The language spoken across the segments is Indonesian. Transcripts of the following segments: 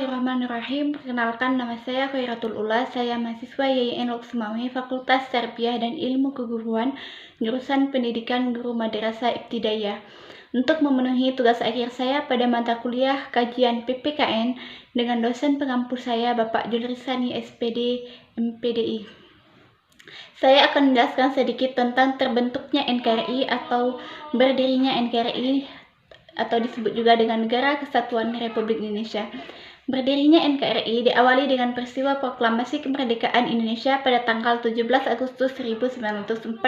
Bismillahirrahmanirrahim. Perkenalkan, nama saya Khairatul Ula. Saya mahasiswa YIN Loksmawe, Fakultas Tarbiyah dan Ilmu Keguruan, jurusan Pendidikan Guru Madrasah Ibtidaiyah. Untuk memenuhi tugas akhir saya pada mata kuliah kajian PPKN dengan dosen pengampu saya, Bapak Julrisani SPD, MPDI. Saya akan menjelaskan sedikit tentang terbentuknya NKRI atau berdirinya NKRI atau disebut juga dengan Negara Kesatuan Republik Indonesia. Berdirinya NKRI diawali dengan peristiwa Proklamasi Kemerdekaan Indonesia pada tanggal 17 Agustus 1945.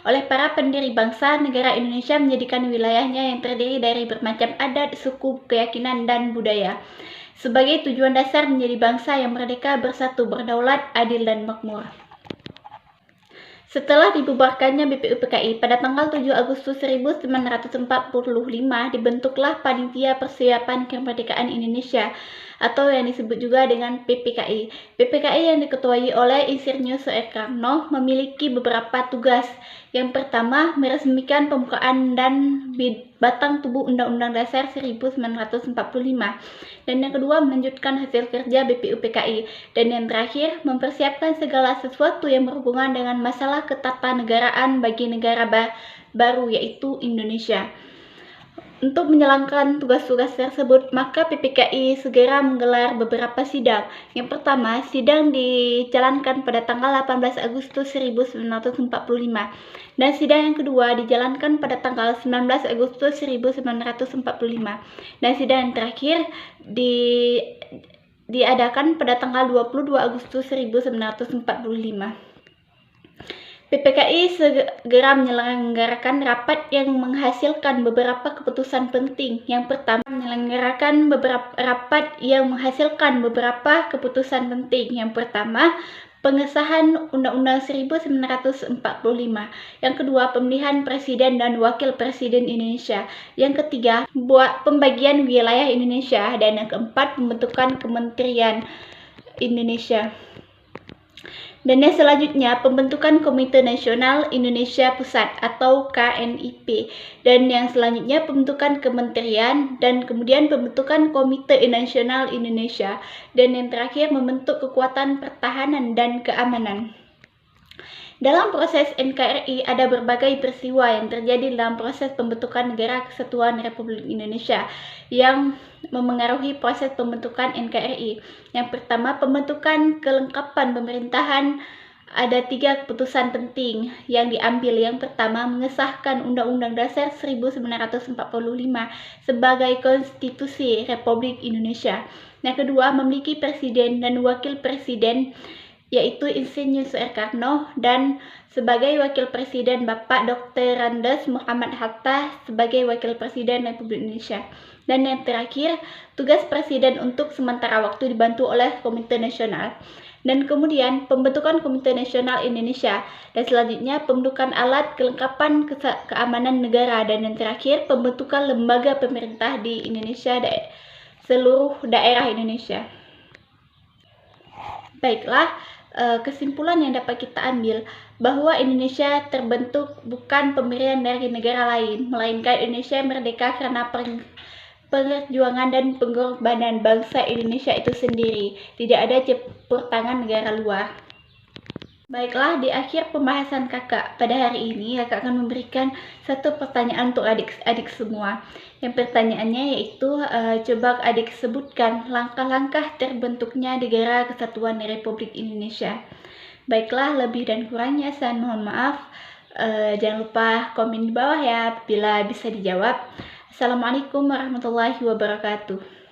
Oleh para pendiri bangsa, negara Indonesia menjadikan wilayahnya yang terdiri dari bermacam adat, suku, keyakinan, dan budaya sebagai tujuan dasar menjadi bangsa yang merdeka, bersatu, berdaulat, adil, dan makmur. Setelah dibubarkannya BPUPKI pada tanggal 7 Agustus 1945, dibentuklah Panitia Persiapan Kemerdekaan Indonesia atau yang disebut juga dengan PPKI. PPKI yang diketuai oleh Insinyur Soekarno memiliki beberapa tugas. Yang pertama, meresmikan pembukaan dan batang tubuh Undang-Undang Dasar 1945. Dan yang kedua, melanjutkan hasil kerja BPUPKI. Dan yang terakhir, mempersiapkan segala sesuatu yang berhubungan dengan masalah ketatanegaraan bagi negara baru, yaitu Indonesia. Untuk menjalankan tugas-tugas tersebut, maka PPKI segera menggelar beberapa sidang. Yang pertama, sidang dijalankan pada tanggal 18 Agustus 1945. Dan sidang yang kedua dijalankan pada tanggal 19 Agustus 1945. Dan sidang yang terakhir diadakan pada tanggal 22 Agustus 1945. PPKI segera menyelenggarakan rapat yang menghasilkan beberapa keputusan penting. Yang pertama, menyelenggarakan beberapa rapat yang menghasilkan beberapa keputusan penting. Yang pertama, pengesahan Undang-Undang 1945. Yang kedua, pemilihan Presiden dan Wakil Presiden Indonesia. Yang ketiga, buat pembagian wilayah Indonesia. Dan yang keempat, pembentukan Kementerian Indonesia. Dan yang selanjutnya, pembentukan Komite Nasional Indonesia Pusat atau KNIP. Dan yang selanjutnya, pembentukan kementerian, dan kemudian pembentukan Komite Nasional Indonesia. Dan yang terakhir, membentuk kekuatan pertahanan dan keamanan. Dalam proses NKRI ada berbagai peristiwa yang terjadi dalam proses pembentukan Negara Kesatuan Republik Indonesia yang memengaruhi proses pembentukan NKRI. Yang pertama, pembentukan kelengkapan pemerintahan. Ada 3 keputusan penting yang diambil. Yang pertama, mengesahkan Undang-Undang Dasar 1945 sebagai konstitusi Republik Indonesia. Yang kedua, memiliki presiden dan wakil presiden, yaitu Insinyur Soekarno, dan sebagai wakil presiden Bapak Dr. Andes Muhammad Hatta sebagai wakil presiden Republik Indonesia. Dan yang terakhir, tugas presiden untuk sementara waktu dibantu oleh Komite Nasional. Dan kemudian pembentukan Komite Nasional Indonesia. Dan selanjutnya pembentukan alat kelengkapan keamanan negara. Dan yang terakhir, pembentukan lembaga pemerintah di Indonesia, seluruh daerah Indonesia. Baiklah, kesimpulan yang dapat kita ambil bahwa Indonesia terbentuk bukan pemberian dari negara lain, melainkan Indonesia merdeka karena perjuangan dan pengorbanan bangsa Indonesia itu sendiri. Tidak ada campur tangan negara luar. Baiklah, di akhir pembahasan kakak pada hari ini, kakak akan memberikan satu pertanyaan untuk adik-adik semua. Yang pertanyaannya yaitu, coba adik sebutkan langkah-langkah terbentuknya Negara Kesatuan Republik Indonesia. Baiklah, lebih dan kurangnya saya mohon maaf. Jangan lupa komen di bawah ya bila bisa dijawab. Assalamualaikum warahmatullahi wabarakatuh.